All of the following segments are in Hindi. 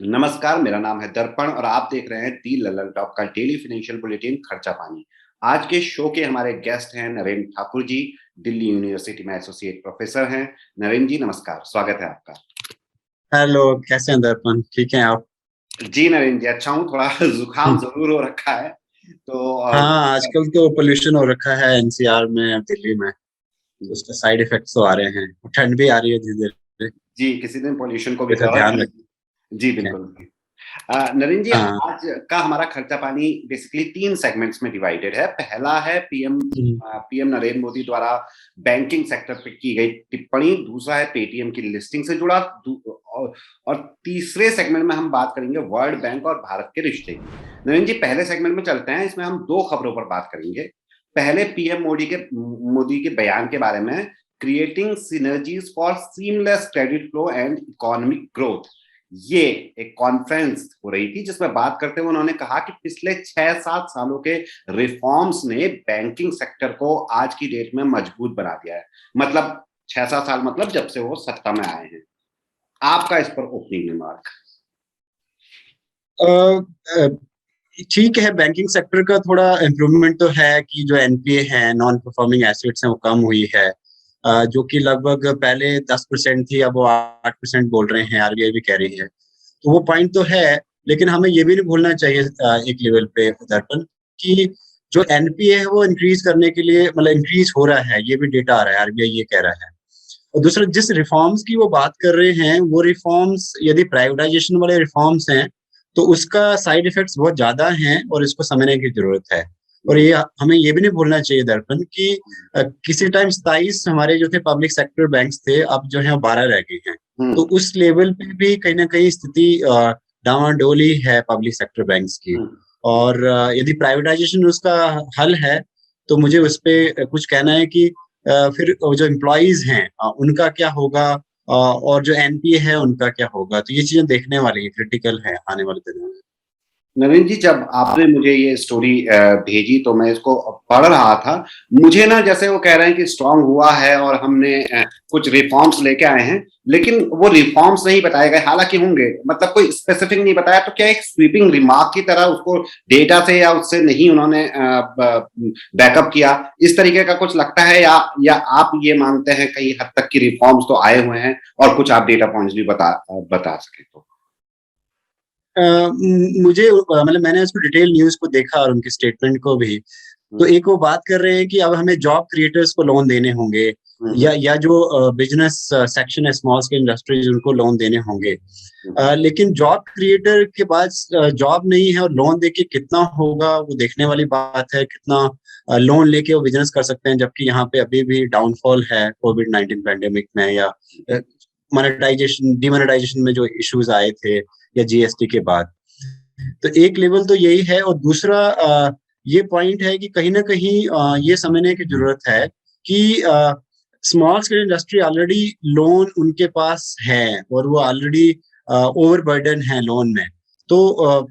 नमस्कार, मेरा नाम है दर्पण और आप देख रहे हैं दी लल्लन टॉप का डेली फाइनेंशियल बुलेटिन खर्चा पानी। आज के शो के हमारे गेस्ट हैं नरेंद्र ठाकुर जी, दिल्ली यूनिवर्सिटी में एसोसिएट प्रोफेसर हैं। नरेंद्र जी नमस्कार, स्वागत है आपका। हेलो, कैसे हैं दर्पण? ठीक हैं आप? जी नरेंद्र जी, अच्छा हूँ, थोड़ा जुकाम जरूर हो रखा है। तो हाँ, आजकल तो पोल्यूशन हो रखा है एनसीआर में, दिल्ली में, तो उसके साइड इफेक्ट्स तो आ रहे हैं। ठंड भी आ रही है धीरे धीरे, जी किसी दिन पॉल्यूशन को भी वैसे कवर ध्यान कर। रखें। जी बिल्कुल। नरेंद्र जी, हाँ। आज का हमारा खर्चा पानी बेसिकली 3 सेगमेंट्स में डिवाइडेड है। पहला है पीएम नरेंद्र मोदी द्वारा बैंकिंग सेक्टर पे की गई टिप्पणी, दूसरा है पेटीएम की लिस्टिंग से जुड़ा, और तीसरे सेगमेंट में हम बात करेंगे वर्ल्ड बैंक और भारत के रिश्ते की। नरेंद्र जी, पहले सेगमेंट में चलते हैं, इसमें हम 2 खबरों पर बात करेंगे। पहले पीएम मोदी के बयान के बारे में, creating synergies for seamless credit flow and economic growth. ये एक कॉन्फ्रेंस हो रही थी जिसमें बात करते हुए उन्होंने कहा कि पिछले 6-7 सालों के रिफॉर्म्स ने बैंकिंग सेक्टर को आज की डेट में मजबूत बना दिया है। मतलब 6-7 साल, मतलब जब से वो सत्ता में आए हैं। आपका इस पर ओपनिंग रिमार्क। अ, अ, ठीक है, बैंकिंग सेक्टर का थोड़ा इम्प्रूवमेंट तो है कि जो एनपीए है, नॉन परफॉर्मिंग एसेट्स हैं, वो कम हुई है। जो कि लगभग पहले 10% थी, अब वो 8% बोल रहे हैं, आरबीआई भी कह रही है। तो वो पॉइंट तो है, लेकिन हमें ये भी नहीं भूलना चाहिए एक लेवल पे दर्पण, कि जो एनपीए है वो इंक्रीज करने के लिए, मतलब इंक्रीज हो रहा है, ये भी डेटा आ रहा है, आरबीआई ये कह रहा है। और दूसरा, जिस रिफॉर्म्स की वो बात कर रहे हैं, वो रिफॉर्म्स यदि प्राइवेटाइजेशन वाले रिफॉर्म्स हैं, तो उसका साइड इफेक्ट्स बहुत ज्यादा हैं और इसको समझने की जरूरत है। और ये हमें ये भी नहीं भूलना चाहिए दर्पण कि किसी टाइम 27 हमारे जो थे पब्लिक सेक्टर बैंक्स थे, अब जो है 12 रह गए हैं। तो उस लेवल पे भी कहीं ना कहीं स्थिति डामाडोली है पब्लिक सेक्टर बैंक्स की। और यदि प्राइवेटाइजेशन उसका हल है, तो मुझे उस पे कुछ कहना है कि फिर जो एम्प्लॉयज हैं उनका क्या होगा, और जो एनपीए है उनका क्या होगा। तो ये चीजें देखने वाली है, क्रिटिकल है आने वाले दिनों में। नवीन जी, जब आपने मुझे ये स्टोरी भेजी तो मैं इसको पढ़ रहा था। मुझे ना, जैसे वो कह रहे हैं कि स्ट्रांग हुआ है और हमने कुछ रिफॉर्म्स लेके आए हैं, लेकिन वो रिफॉर्म्स नहीं बताए गए। हालांकि होंगे, मतलब कोई स्पेसिफिक नहीं बताया, तो क्या एक स्वीपिंग रिमार्क की तरह उसको डेटा से या उससे नहीं उन्होंने बैकअप किया, इस तरीके का कुछ लगता है? या आप ये मानते हैं कई हद तक की रिफॉर्म्स तो आए हुए हैं और कुछ आप डेटा पॉइंट्स भी बता सके तो। मुझे मतलब मैंने उसको डिटेल न्यूज को देखा और उनके स्टेटमेंट को भी। तो एक वो बात कर रहे हैं कि अब हमें जॉब क्रिएटर्स को लोन देने होंगे, या जो बिजनेस सेक्शन है, स्मॉल स्केल इंडस्ट्रीज, उनको लोन देने होंगे। लेकिन जॉब क्रिएटर के पास जॉब नहीं है और लोन देके कितना होगा, वो देखने वाली बात है। कितना लोन लेके वो बिजनेस कर सकते हैं, जबकि यहाँ पे अभी भी डाउनफॉल है कोविड-19 पैंडेमिक में, या मोनेटाइजेशन डिमोनेटाइजेशन में जो इश्यूज आए थे, या जीएसटी के बाद। तो एक लेवल तो यही है, और दूसरा ये पॉइंट है कि कहीं ना कहीं ये समझने की जरूरत है कि small scale industry already loan उनके पास है, और वो ऑलरेडी ओवरबर्डन है लोन में। तो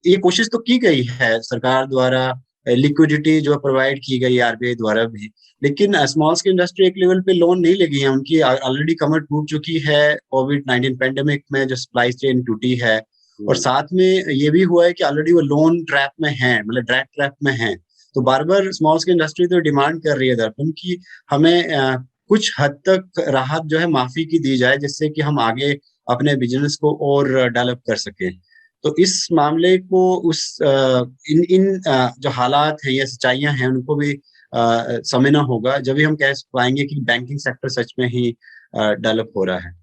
ये कोशिश तो की गई है सरकार द्वारा, लिक्विडिटी जो प्रोवाइड की गई आरबीआई द्वारा भी, लेकिन स्मॉल स्केल इंडस्ट्री एक लेवल पे लोन नहीं लगी है, उनकी ऑलरेडी कमर टूट चुकी है कोविड-19 पैंडेमिक में, जो सप्लाई चेन टूटी है। और साथ में ये भी हुआ है कि ऑलरेडी वो लोन ट्रैप में है, मतलब डेट ट्रैप में है। तो बार बार स्मॉल स्केल इंडस्ट्री तो डिमांड कर रही है दर्पण कि हमें कुछ हद तक राहत जो है माफी की दी जाए, जिससे कि हम आगे अपने बिजनेस को और डेवलप कर सके। तो इस मामले को उस इन इन जो हालात हैं या सच्चाइयां हैं, उनको भी समझना होगा, जब भी हम कह पाएंगे कि बैंकिंग सेक्टर सच में ही डेवलप हो रहा है।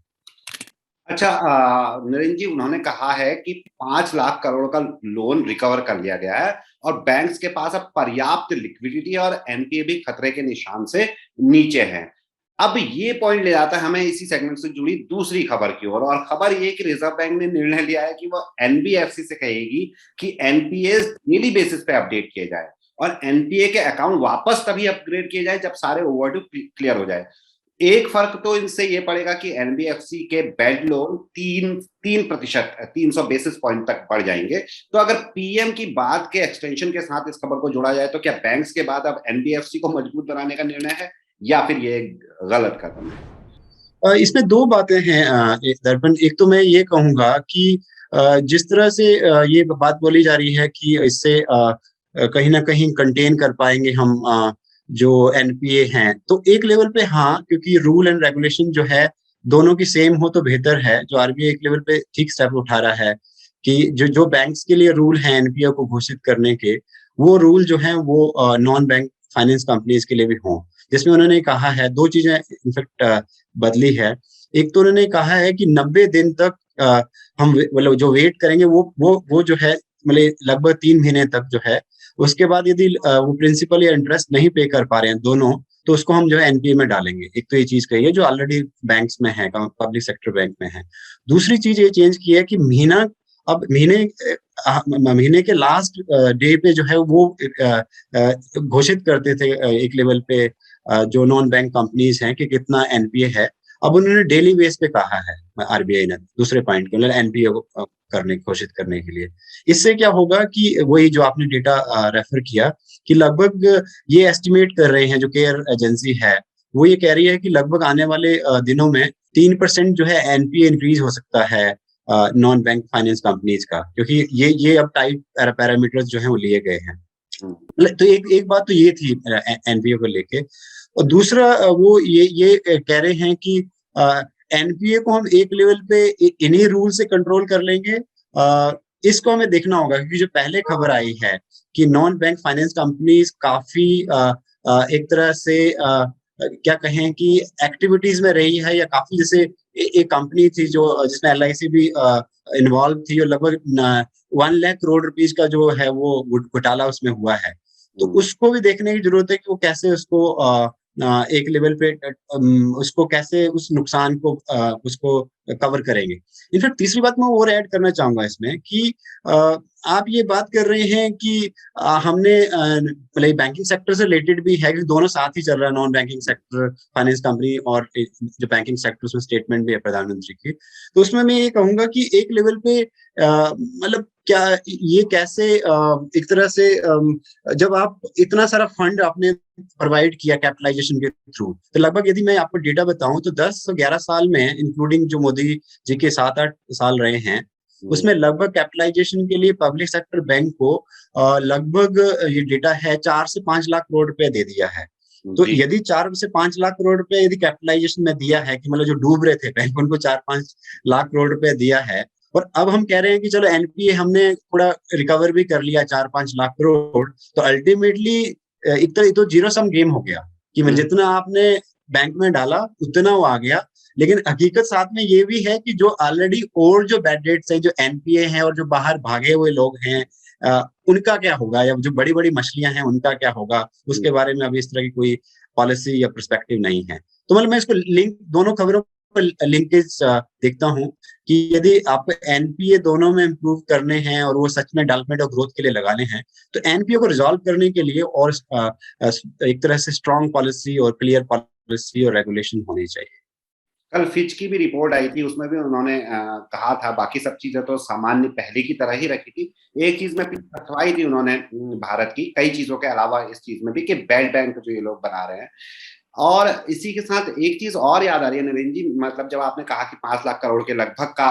अच्छा, नरेंद्र जी, उन्होंने कहा है कि 5 लाख करोड़ का लोन रिकवर कर लिया गया है और बैंक्स के पास अब पर्याप्त लिक्विडिटी और एनपीए भी खतरे के निशान से नीचे है। अब ये पॉइंट ले जाता है हमें इसी सेगमेंट से जुड़ी दूसरी खबर की ओर, और खबर ये कि रिजर्व बैंक ने निर्णय लिया है कि वह एनबीएफसी से कहेगी कि एनपीए डेली बेसिस पे अपडेट किए जाए और एनपीए के अकाउंट वापस तभी अपग्रेड किए जाए जब सारे ओवरड्यू क्लियर हो जाए। एक फर्क तो इनसे ये पड़ेगा कि एनबीएफसी के बेड लोन 3% 300 बेसिस पॉइंट तक बढ़ जाएंगे। तो अगर पीएम की बात के एक्सटेंशन के साथ इस खबर को जोड़ा जाए, तो क्या बैंक्स के बाद अब एनबीएफसी को मजबूत बनाने का निर्णय है या फिर ये गलत कदम है? इसमें दो बातें हैं दर्पण। एक तो मैं ये कहूंगा कि जिस तरह से ये बात बोली जा रही है कि इससे कहीं ना कहीं कंटेन कर पाएंगे हम जो एनपीए हैं, तो एक लेवल पे हाँ, क्योंकि रूल एंड रेगुलेशन जो है दोनों की सेम हो तो बेहतर है। जो आरबीआई एक लेवल पे ठीक स्टेप उठा रहा है कि जो जो बैंक्स के लिए रूल है एनपीए को घोषित करने के, वो रूल जो है वो नॉन बैंक फाइनेंस कंपनीज के लिए भी हों। जिसमें उन्होंने कहा है दो चीजें इनफेक्ट बदली है। एक तो उन्होंने कहा है कि 90 दिन तक हम मतलब जो वेट करेंगे वो जो है मतलब लगभग 3 महीने तक जो है, उसके बाद यदि वो प्रिंसिपल या इंटरेस्ट नहीं पे कर पा रहे हैं दोनों, तो उसको हम जो है एनपीए में डालेंगे। एक तो ये चीज कही है जो ऑलरेडी बैंक्स में है, पब्लिक सेक्टर बैंक में है। दूसरी चीज ये चेंज की है कि महीना, अब महीने के लास्ट डे पे जो है वो घोषित करते थे एक लेवल पे जो नॉन बैंक कंपनीज हैं कि कितना एनपीए है। अब उन्होंने डेली बेस पे कहा है आरबीआई ने दूसरे पॉइंट के, मतलब एनपीए को घोषित करने के लिए। इससे क्या होगा कि वही जो आपने डेटा रेफर किया कि लगभग ये एस्टिमेट कर रहे हैं जो केयर एजेंसी है, वो ये कह रही है कि लगभग आने वाले दिनों में 3% जो है एनपीए इंक्रीज हो सकता है नॉन बैंक फाइनेंस कंपनीज का, क्योंकि ये अब टाइप पैरामीटर्स जो है वो लिए गए हैं। तो एक एक बात तो ये थी एनपीए को लेके। और दूसरा वो ये कह रहे हैं कि एनपीए को हम एक लेवल पे इन्हीं रूल से कंट्रोल कर लेंगे। इसको हमें देखना होगा, क्योंकि जो पहले खबर आई है कि नॉन बैंक फाइनेंस कंपनीज काफी एक तरह से क्या कहें कि एक्टिविटीज में रही है, या काफी जैसे एक कंपनी थी जो जिसमें एलआईसी भी इन्वॉल्व थी और लगभग 1 लाख करोड़ रुपीज का जो है वो घोटाला उसमें हुआ है। तो उसको भी देखने की जरूरत है कि वो कैसे उसको एक लेवल पे उसको कैसे उस नुकसान को उसको कवर करेंगे। इनफैक्ट तीसरी बात मैं और ऐड करना चाहूंगा इसमें कि आप ये बात कर रहे हैं कि हमने मतलब बैंकिंग सेक्टर से रिलेटेड भी है कि दोनों साथ ही चल रहा है, non banking sector finance company और जो बैंकिंग सेक्टर उसमें स्टेटमेंट भी है प्रधानमंत्री की। तो उसमें मैं ये कहूंगा कि एक लेवल पे मतलब क्या ये कैसे एक तरह से जब आप इतना सारा फंड आपने प्रोवाइड किया कैपिटलाइजेशन के थ्रू, तो लगभग यदि मैं आपको डेटा बताऊं तो 10-11 साल में, इंक्लूडिंग जो मोदी जी के 7-8 साल रहे हैं, उसमें लगभग कैपिटलाइजेशन के लिए पब्लिक सेक्टर बैंक को लगभग ये डेटा है 4 से 5 लाख करोड़ रुपए दे दिया है। तो यदि 4 से 5 लाख करोड़ रुपए यदि कैपिटलाइजेशन में दिया है कि मतलब जो डूब रहे थे बैंक, उनको 4-5 लाख करोड़ रुपए दिया है, और अब हम कह रहे हैं कि चलो एनपीए हमने थोड़ा रिकवर भी कर लिया 4-5 लाख करोड़, तो अल्टीमेटली एक तरह तो जीरो सम गेम हो गया कि जितना आपने बैंक में डाला उतना वो आ गया। लेकिन हकीकत साथ में ये भी है कि जो ऑलरेडी और जो बैड डेट्स हैं, जो एनपीए हैं और जो बाहर भागे हुए लोग हैं, उनका क्या होगा, या जो बड़ी बड़ी मछलियां हैं उनका क्या होगा, उसके बारे में अभी इस तरह की कोई पॉलिसी या पर्सपेक्टिव नहीं है। तो मतलब मैं इसको लिंक, दोनों खबरों पर लिंकेज देखता हूँ कि यदि आपको एनपीए दोनों में इंप्रूव करने हैं और वो सच में डेवलपमेंट और ग्रोथ के लिए लगाने हैं, तो एनपीए को रिजॉल्व करने के लिए और एक तरह से स्ट्रॉन्ग पॉलिसी और क्लियर पॉलिसी और रेगुलेशन होनी चाहिए। कल फिच की भी रिपोर्ट आई थी, उसमें भी उन्होंने कहा था, बाकी सब चीजें तो सामान्य पहले की तरह ही रखी थी। एक चीज में अथवाई थी उन्होंने भारत की कई चीजों के अलावा इस चीज में भी कि बेल्ट बैंक जो ये लोग बना रहे हैं। और इसी के साथ एक चीज और याद आ रही है नवीन जी, मतलब जब आपने कहा कि 5 लाख करोड़ के लगभग का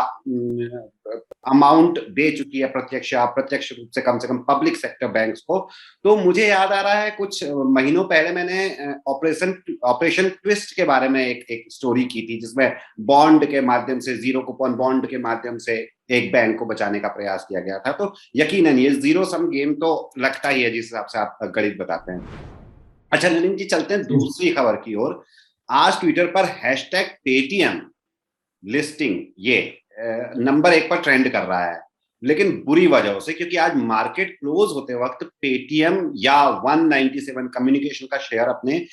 अमाउंट दे चुकी है प्रत्यक्ष या अप्रत्यक्ष रूप से कम पब्लिक सेक्टर बैंक्स को, तो मुझे याद आ रहा है कुछ महीनों पहले मैंने ऑपरेशन ट्विस्ट के बारे में एक स्टोरी की थी, जिसमें बॉन्ड के माध्यम से, जीरो कूपन बॉन्ड के माध्यम से एक बैंक को बचाने का प्रयास किया गया था। तो यकीनन ये जीरो सम गेम तो लगता ही है जिस हिसाब से आप गणित बताते हैं। अच्छा नलिन जी, चलते हैं दूसरी खबर की ओर। आज ट्विटर पर हैशटैग पेटीएम लिस्टिंग ये नंबर 1 पर ट्रेंड कर रहा है, लेकिन बुरी वजहों से, क्योंकि आज मार्केट क्लोज होते वक्त पेटीएम या 197 कम्युनिकेशन का शेयर अपने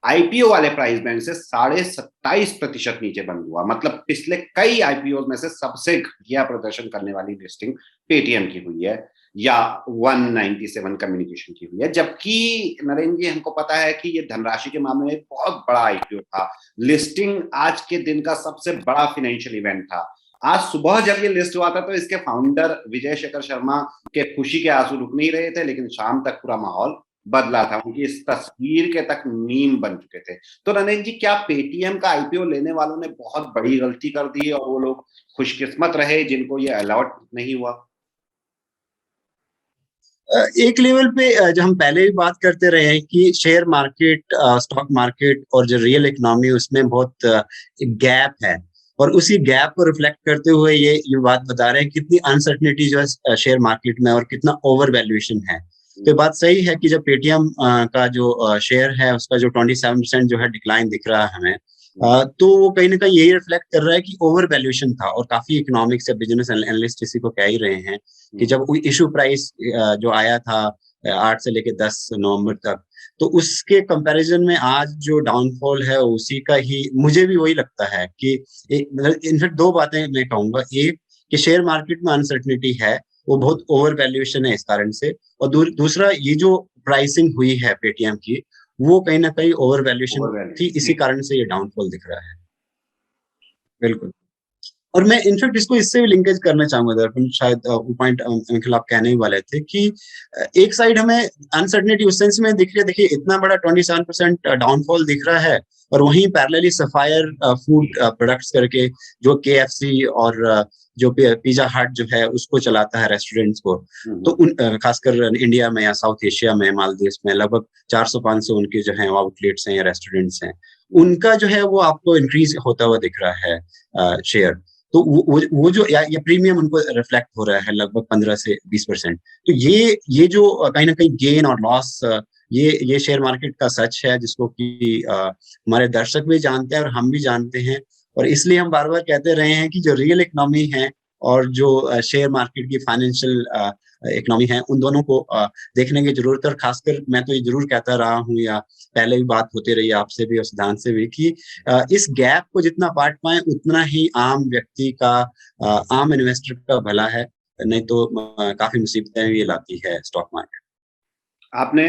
आईपीओ वाले प्राइस बैंड से 27.5% नीचे बंद हुआ। मतलब पिछले कई आईपीओ में से सबसे घटिया प्रदर्शन करने वाली लिस्टिंग पेटीएम की हुई है या 197 कम्युनिकेशन की हुई है। जबकि नरेंद्र जी, हमको पता है कि ये धनराशि के मामले में बहुत बड़ा आईपीओ था। लिस्टिंग आज के दिन का सबसे बड़ा फाइनेंशियल इवेंट था। आज सुबह जब ये लिस्ट हुआ था तो इसके फाउंडर विजय शेखर शर्मा के खुशी के आंसू रुक नहीं रहे थे, लेकिन शाम तक पूरा माहौल बदला था, उनकी इस तस्वीर के तक मीम बन चुके थे। तो नरेंद्र जी, क्या पेटीएम का आईपीओ लेने वालों ने बहुत बड़ी गलती कर दी और वो लोग खुशकिस्मत रहे जिनको ये अलॉट नहीं हुआ? एक लेवल पे जो हम पहले भी बात करते रहे हैं कि शेयर मार्केट, स्टॉक मार्केट और जो रियल इकोनॉमी उसमें बहुत एक गैप है, और उसी गैप को रिफ्लेक्ट करते हुए ये बात बता रहे हैं कितनी अनसर्टनिटी जो है शेयर मार्केट में और कितना ओवर वैल्यूएशन है। तो ये बात सही है कि जब पेटीएम का जो शेयर है उसका जो 27% जो है डिक्लाइन दिख रहा है हमें, तो वो कहीं ना कहीं यही रिफ्लेक्ट कर रहा है कि ओवर वैल्यूएशन था। और काफी इकोनॉमिक्स या बिजनेस एनालिस्ट इसी को कह ही रहे हैं कि जब इशू प्राइस जो आया था 8 से लेके 10 नवंबर तक, तो उसके कंपैरिजन में आज जो डाउनफॉल है उसी का ही मुझे भी वही लगता है कि इनफैक्ट दो बातें मैं कहूंगा। एक कि शेयर मार्केट में अनसर्टनिटी है, वो बहुत ओवर वैल्यूएशन है इस कारण से, और दूसरा ये जो प्राइसिंग हुई है पेटीएम की वो कहीं ना कहीं ओवर वैल्यूएशन थी, इसी कारण से ये डाउनफॉल दिख रहा है। बिल्कुल। और मैं इनफैक्ट इसको इससे भी लिंकेज करना चाहूंगा दर्पण, शायद वो पॉइंट अंकिल आप कहने ही वाले थे कि एक साइड हमें अनसर्टनिटी उस सेंस में दिख रही है, देखिए इतना बड़ा 27% डाउनफॉल दिख रहा है, और वहीं पैरेलली सफायर फूड प्रोडक्ट्स करके जो केएफसी और जो पिज्जा हट जो है उसको चलाता है रेस्टोरेंट्स को, तो उन खासकर इंडिया में या साउथ एशिया में, मालदीव में लगभग 400-500 उनके जो है आउटलेट्स हैं या रेस्टोरेंट्स हैं, उनका जो है वो आपको इंक्रीज होता हुआ दिख रहा है शेयर। तो वो जो या प्रीमियम उनको रिफ्लेक्ट हो रहा है लगभग 15 से 20%। तो ये जो कहीं ना कहीं गेन और लॉस, ये शेयर मार्केट का सच है जिसको कि हमारे दर्शक भी जानते हैं और हम भी जानते हैं। और इसलिए हम बार बार कहते रहे हैं कि जो रियल इकोनॉमी है और जो शेयर मार्केट की फाइनेंशियल इकोनॉमी है, उन दोनों को देखने की जरूरत है। और खासकर मैं तो ये जरूर कहता रहा हूँ, या पहले भी बात होती रही आपसे भी और सिद्धांत से भी, कि इस गैप को जितना पाट पाए उतना ही आम व्यक्ति का, आम इन्वेस्टर का भला है, नहीं तो काफी मुसीबतें भी लाती है स्टॉक मार्केट। आपने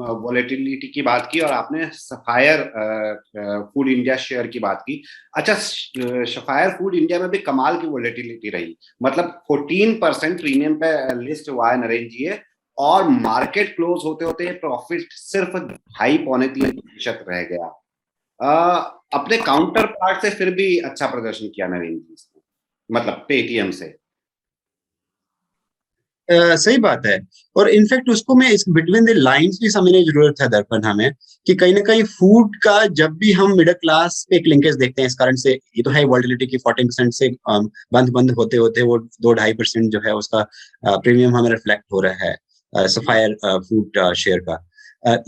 वॉलेटिलिटी की बात की और आपने सफायर फूड इंडिया शेयर की बात की। अच्छा, सफायर फूड इंडिया में भी कमाल की वॉलेटिलिटी रही, मतलब 14% प्रीमियम पे लिस्ट हुआ है नरेंद्र जी, और मार्केट क्लोज होते होते प्रॉफिट सिर्फ 2.5-3% रह गया। अपने काउंटर पार्ट से फिर भी अच्छा प्रदर्शन किया नरेंद्र जी, मतलब पेटीएम से। सही बात है। और इनफैक्ट उसको मैं इस बिटवीन द लाइंस भी समझने की जरूरत है दर्पण हमें, कि कहीं ना कहीं फूड का जब भी हम मिडिल क्लास पे एक लिंकेज देखते हैं, इस कारण से ये तो है वॉलेटिलिटी की 14% से बंद होते होते वो 2-2.5% जो है उसका प्रीमियम हमें रिफ्लेक्ट हो रहा है सफायर फूड शेयर का।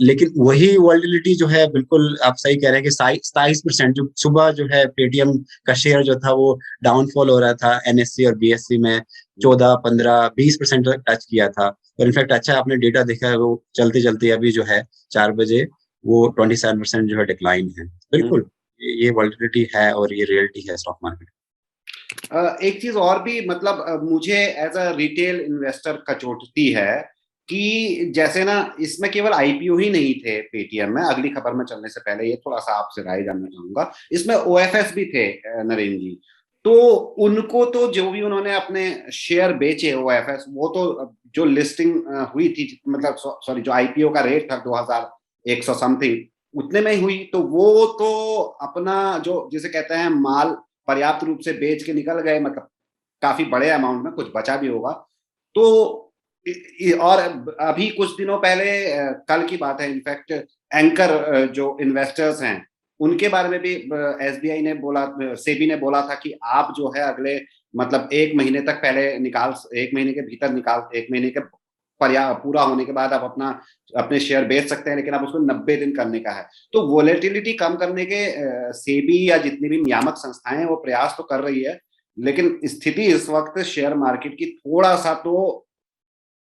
लेकिन वही वॉलेटिलिटी जो है, बिल्कुल आप सही कह रहे हैं कि 27% जो सुबह जो है पेटीएम का शेयर जो था वो डाउनफॉल हो रहा था एनएससी और बीएससी में 14, 15, 20% तक टच किया था। और इनफैक्ट अच्छा आपने डेटा देखा है, वो चलते चलते अभी जो है 4 बजे वो 27% जो है डिक्लाइन है। बिल्कुल ये वॉलेटिलिटी है और ये रियलिटी है स्टॉक मार्केट। एक चीज और भी, मतलब मुझे एज अ रिटेल इन्वेस्टर कचोटती है कि जैसे ना इसमें केवल आईपीओ ही नहीं थे पेटीएम में। अगली खबर में चलने से पहले ये थोड़ा सा आपसे राय जानना चाहूंगा, इसमें ओएफएस भी थे नरेंद्र जी। तो उनको तो जो भी उन्होंने अपने शेयर बेचे ओएफएस, वो तो जो लिस्टिंग हुई थी, मतलब सॉरी जो आईपीओ का रेट था 2100 समथिंग, उतने में ही हुई। तो वो तो अपना जो जिसे कहते हैं माल पर्याप्त रूप से बेच के निकल गए, मतलब काफी बड़े अमाउंट में, कुछ बचा भी होगा। तो और अभी कुछ दिनों पहले, कल की बात है इनफैक्ट, एंकर जो इन्वेस्टर्स हैं उनके बारे में भी एसबीआई ने बोला, सेबी ने बोला था कि आप जो है अगले मतलब 1 महीने तक पहले निकाल, 1 महीने के भीतर निकाल, 1 महीने के पूरा होने के बाद आप अपने शेयर बेच सकते हैं, लेकिन आप उसको 90 दिन करने का है। तो वोलेटिलिटी कम करने के सेबी या जितनी भी नियामक संस्थाएं वो प्रयास तो कर रही है, लेकिन स्थिति इस वक्त शेयर मार्केट की थोड़ा सा तो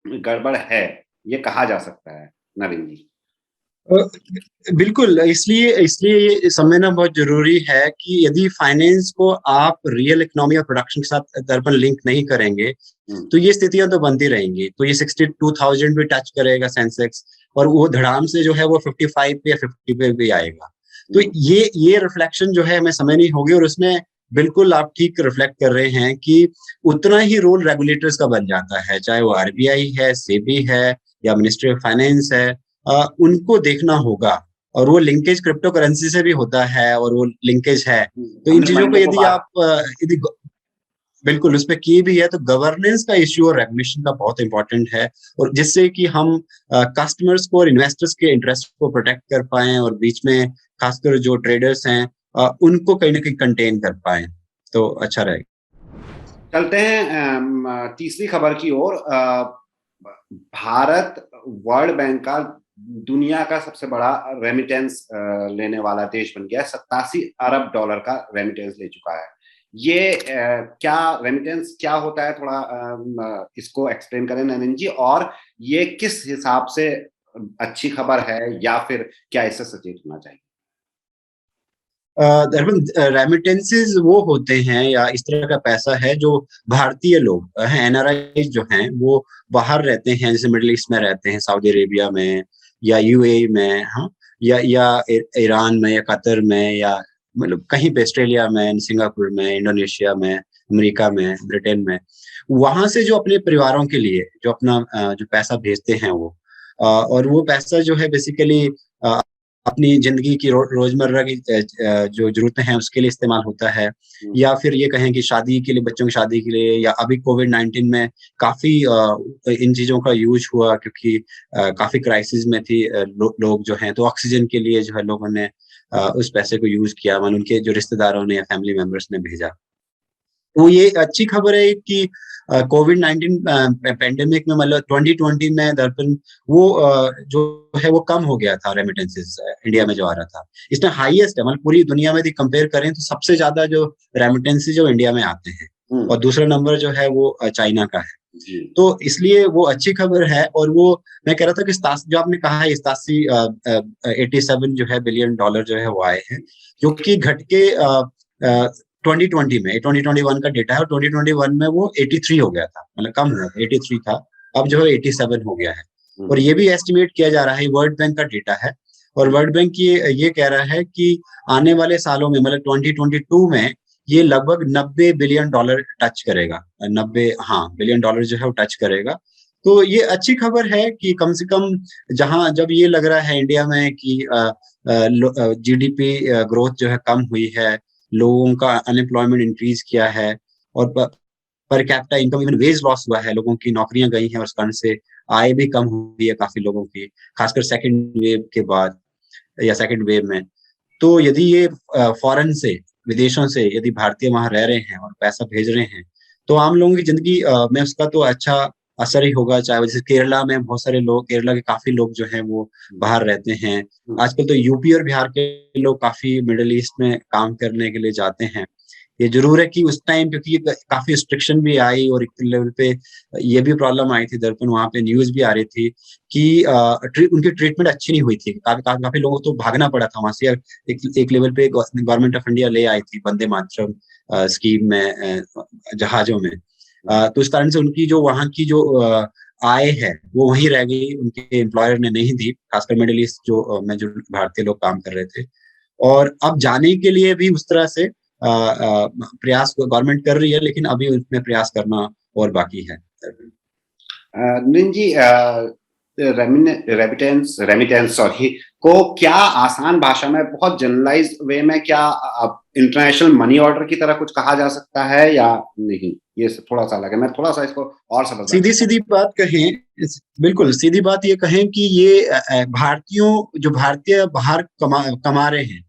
गड़बड़ है, ये कहा जा सकता है नरेंद्र जी। बिल्कुल, इसलिए इसलिए ये समझना बहुत जरूरी है कि यदि फाइनेंस को आप रियल इकोनॉमी और प्रोडक्शन के साथ दर्पण लिंक नहीं करेंगे तो ये स्थितियां तो बनती रहेंगी। तो ये 62,000 भी टच करेगा सेंसेक्स, और वो धड़ाम से जो है वो 55 पे या 50 पे भी आएगा। तो ये रिफ्लेक्शन जो है हमें समझनी होगी, और उसमें बिल्कुल आप ठीक रिफ्लेक्ट कर रहे हैं कि उतना ही रोल रेगुलेटर्स का बन जाता है, चाहे वो आरबीआई है, सेबी है या मिनिस्ट्री ऑफ फाइनेंस है। उनको देखना होगा, और वो लिंकेज क्रिप्टो करेंसी से भी होता है और वो लिंकेज है। तो इन हमने चीजों को मंडे को यदि बात। आप यदि बिल्कुल उस पे की भी है, तो गवर्नेंस का इश्यू और रेगुलेशन का बहुत इंपॉर्टेंट है, और जिससे कि हम कस्टमर्स को और इन्वेस्टर्स के इंटरेस्ट को प्रोटेक्ट कर पाएं, और बीच में खासकर जो ट्रेडर्स हैं उनको कहीं ना कहीं कंटेन कर पाएं, तो अच्छा रहेगा। चलते हैं तीसरी खबर की ओर। भारत वर्ल्ड बैंक का दुनिया का सबसे बड़ा रेमिटेंस लेने वाला देश बन गया है। 87 अरब डॉलर का रेमिटेंस ले चुका है। ये क्या रेमिटेंस क्या होता है, थोड़ा इसको एक्सप्लेन करें नरेंद्र जी, और ये किस हिसाब से अच्छी खबर है, या फिर क्या इससे सचेत होना चाहिए? दरअसल रेमिटेंसेस वो होते हैं, या इस तरह का पैसा है जो भारतीय लोग हैं, एनआरआई जो हैं, वो बाहर रहते हैं, जैसे मिडिल ईस्ट में रहते हैं, सऊदी अरेबिया में या यूएई में, हाँ, या ईरान में या कतर में, या मतलब कहीं पे ऑस्ट्रेलिया में, सिंगापुर में, इंडोनेशिया में, अमेरिका में, ब्रिटेन में, वहां से जो अपने परिवारों के लिए जो अपना जो पैसा भेजते हैं वो, और वो पैसा जो है बेसिकली अपनी जिंदगी की रोजमर्रा की जो जरूरतें हैं उसके लिए इस्तेमाल होता है, या फिर ये कहें कि शादी के लिए, बच्चों की शादी के लिए, या अभी कोविड-19 में काफी इन चीजों का यूज हुआ, क्योंकि काफी क्राइसिस में थी, लोग जो हैं, तो ऑक्सीजन के लिए जो है लोगों ने उस पैसे को यूज किया, मतलब उनके जो रिश्तेदारों ने या फैमिली मेंबर्स ने भेजा। तो ये अच्छी खबर है कि कोविड-19 पेंडेमिक में, मतलब 2020 में दरअसल वो जो है वो कम हो गया था, रेमिटेंसेस इंडिया में जो आ रहा था। इसमें हाईएस्ट है, मतलब पूरी दुनिया में यदि कंपेयर करें तो सबसे ज्यादा जो रेमिटेंसेस जो इंडिया में आते हैं, और दूसरा नंबर जो है वो चाइना का है। तो इसलिए वो अच्छी खबर है, और वो मैं कह रहा था कि जो आपने कहा है 87 जो है बिलियन डॉलर जो है वो आए हैं, जो कि घट के 2020 में, 2021 का डेटा है, और 2021 में वो 83 हो गया था, मतलब कम हुआ था, 83 था, अब जो है 87 हो गया है। और ये भी एस्टिमेट किया जा रहा है, वर्ल्ड बैंक का डेटा है, और वर्ल्ड बैंक ये कह रहा है कि आने वाले सालों में, मतलब 2022 में ये लगभग 90 बिलियन डॉलर टच करेगा, 90, हाँ, बिलियन डॉलर जो है वो टच करेगा। तो ये अच्छी खबर है कि कम से कम जहां जब ये लग रहा है इंडिया में कि जीडीपी ग्रोथ जो है कम हुई है, लोगों का अनएम्प्लॉयमेंट इंक्रीज किया है, और per capita income, even wage loss हुआ है, लोगों की नौकरियां गई हैं, और उस कारण से आय भी कम हुई है काफी लोगों की, खासकर सेकंड वेव के बाद या सेकंड वेव में। तो यदि ये फॉरेन से, विदेशों से यदि भारतीय वहां रह रहे हैं और पैसा भेज रहे हैं, तो आम लोगों की जिंदगी में उसका तो अच्छा असर ही होगा। चाहे जैसे केरला में बहुत सारे लोग, केरला के काफी लोग जो हैं वो बाहर रहते हैं। आजकल तो यूपी और बिहार के लोग काफी मिडिल ईस्ट में काम करने के लिए जाते हैं। ये जरूर है कि उस टाइम, क्योंकि काफी रिस्ट्रिक्शन भी आई, और एक लेवल पे ये भी प्रॉब्लम आई थी, दरअसल वहां पे न्यूज भी आ रही थी कि उनकी ट्रीटमेंट अच्छी नहीं हुई थी, काफी लोगों को तो भागना पड़ा था वहां से। एक लेवल पे गवर्नमेंट ऑफ इंडिया ले आई थी वंदे मातरम स्कीम में, जहाजों में। तो इस कारण से उनकी जो वहां की जो आय है वो वहीं रह गई, उनके एम्प्लॉयर ने नहीं दी, खासकर मिडिल ईस्ट में जो भारतीय लोग काम कर रहे थे। और अब जाने के लिए भी उस तरह से प्रयास गवर्नमेंट कर रही है, लेकिन अभी उसमें प्रयास करना और बाकी है। नरेंद्र जी, रेमिटेंस रेमिटेंस सॉरी को क्या आसान भाषा में, बहुत जनरलाइज्ड वे में, क्या इंटरनेशनल मनी ऑर्डर की तरह कुछ कहा जा सकता है या नहीं? ये थोड़ा सा अलग है, मैं थोड़ा सा इसको और समझना सीधी सीधी बात कहें, बिल्कुल सीधी बात ये कहें कि ये भारतीयों, जो भारतीय बाहर कमा रहे हैं,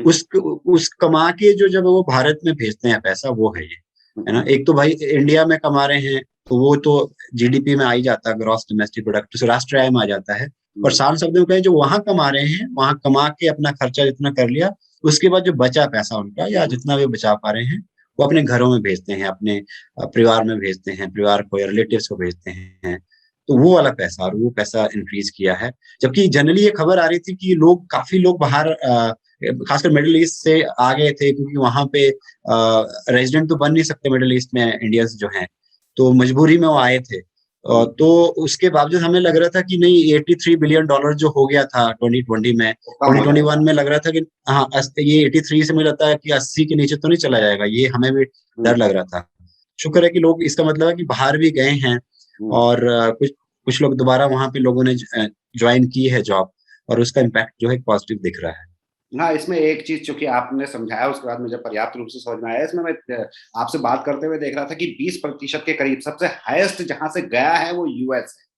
उस कमा के जो जब वो भारत में भेजते हैं पैसा, वो है ये, है ना। एक तो भाई इंडिया में कमा रहे हैं, तो वो तो जीडीपी में आ ही जाता है, ग्रॉस डोमेस्टिक प्रोडक्ट, तो राष्ट्रीय आय में आ जाता है। और साल शब्द में कहें, जो वहां कमा रहे हैं, वहां कमा के अपना खर्चा जितना कर लिया, उसके बाद जो बचा पैसा उनका, या जितना भी बचा पा रहे हैं, वो अपने घरों में भेजते हैं, अपने परिवार में भेजते हैं, परिवार को या रिलेटिव्स को भेजते हैं। तो वो वाला पैसा, और वो पैसा इंक्रीज किया है। जबकि जनरली ये खबर आ रही थी कि काफी लोग बाहर, खासकर मिडिल ईस्ट से आ गए थे, क्योंकि वहां पे रेजिडेंट तो बन नहीं सकते मिडिल ईस्ट में इंडियंस जो हैं, तो मजबूरी में वो आए थे। तो उसके बावजूद हमें लग रहा था कि नहीं, 83 बिलियन डॉलर जो हो गया था 2020 में, 2021 में लग रहा था कि हाँ, ये 83 से मुझे लगता है कि 80 के नीचे तो नहीं चला जाएगा, ये हमें भी डर लग रहा था। शुक्र है कि लोग, इसका मतलब है कि बाहर भी गए हैं, और कुछ कुछ लोग दोबारा वहां पे लोगों ने ज्वाइन की है जॉब, और उसका इम्पैक्ट जो है पॉजिटिव दिख रहा है। हाँ, इसमें एक चीज जो कि आपने समझाया उसके बाद मुझे पर्याप्त रूप से समझ में आया। इसमें मैं आपसे बात करते हुए देख रहा था कि 20% के करीब सबसे हाईएस्ट जहां से गया है वो यूएस है।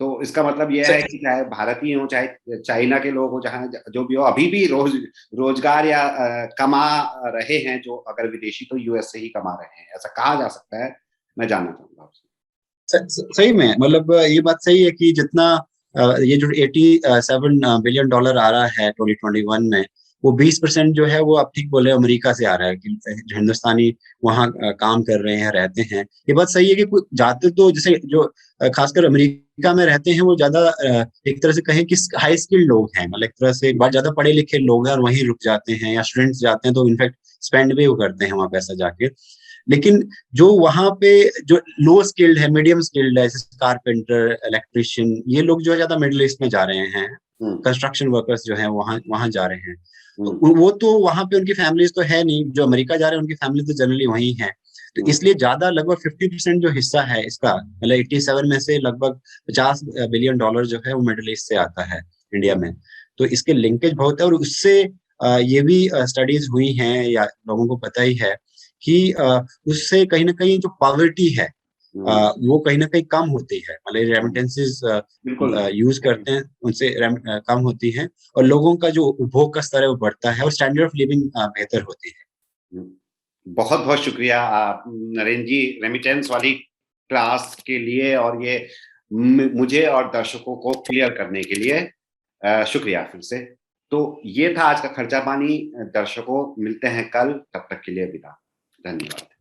तो इसका मतलब यह है कि चाहे भारतीय हो चाहे चाइना के लोग हो, जहां जो भी हो, अभी भी रोजगार या कमा रहे हैं जो अगर विदेशी तो यूएस से ही कमा रहे हैं, ऐसा कहा जा सकता है। मैं जानना चाहूंगा आपसे। सही में, मतलब ये बात सही है कि जितना ये जो $87 बिलियन आ रहा है 2021 में, वो 20% जो है वो आप ठीक बोले अमेरिका से आ रहा है, कि जो हिंदुस्तानी वहाँ काम कर रहे हैं, रहते हैं। ये बात सही है कि कुछ जाते तो जैसे जो खासकर अमेरिका में रहते हैं वो ज्यादा एक तरह से कहें कि हाई स्किल्ड लोग हैं, मतलब एक तरह से बहुत ज्यादा पढ़े लिखे लोग हैं और वहीं रुक जाते हैं, या स्टूडेंट्स जाते हैं तो इनफैक्ट स्पेंड भी वो करते हैं वहाँ पैसा जाके। लेकिन जो वहां पे जो लो स्किल्ड है, मीडियम स्किल्ड है, जैसे कारपेंटर, इलेक्ट्रिशियन, ये लोग जो है ज्यादा मिडिल ईस्ट में जा रहे हैं। कंस्ट्रक्शन वर्कर्स जो हैं वहां वहां जा रहे हैं। वो तो वहां पे उनकी फैमिलीज तो है नहीं, जो अमेरिका जा रहे हैं उनकी फैमिली तो जनरली वहीं है। तो इसलिए ज्यादा लगभग 50% जो हिस्सा है इसका, मतलब 87 में से लगभग $50 बिलियन जो है वो मिडिल ईस्ट से आता है इंडिया में। तो इसके लिंकेज बहुत है, और उससे ये भी स्टडीज हुई हैं या लोगों को पता ही है कि उससे कहीं ना कहीं जो पॉवर्टी है वो कहीं ना कहीं कम होती है, मतलब रेमिटेंसेस यूज करते हैं उनसे कम होती है, और लोगों का जो उपभोग का स्तर है वो बढ़ता है, और स्टैंडर्ड ऑफ लिविंग बेहतर होती है। बहुत बहुत शुक्रिया नरेंद्र जी, रेमिटेंस वाली क्लास के लिए और ये मुझे और दर्शकों को क्लियर करने के लिए शुक्रिया फिर से। तो ये था आज का खर्चा पानी। दर्शकों, मिलते हैं कल, तब तक के लिए विदा। धन्यवाद।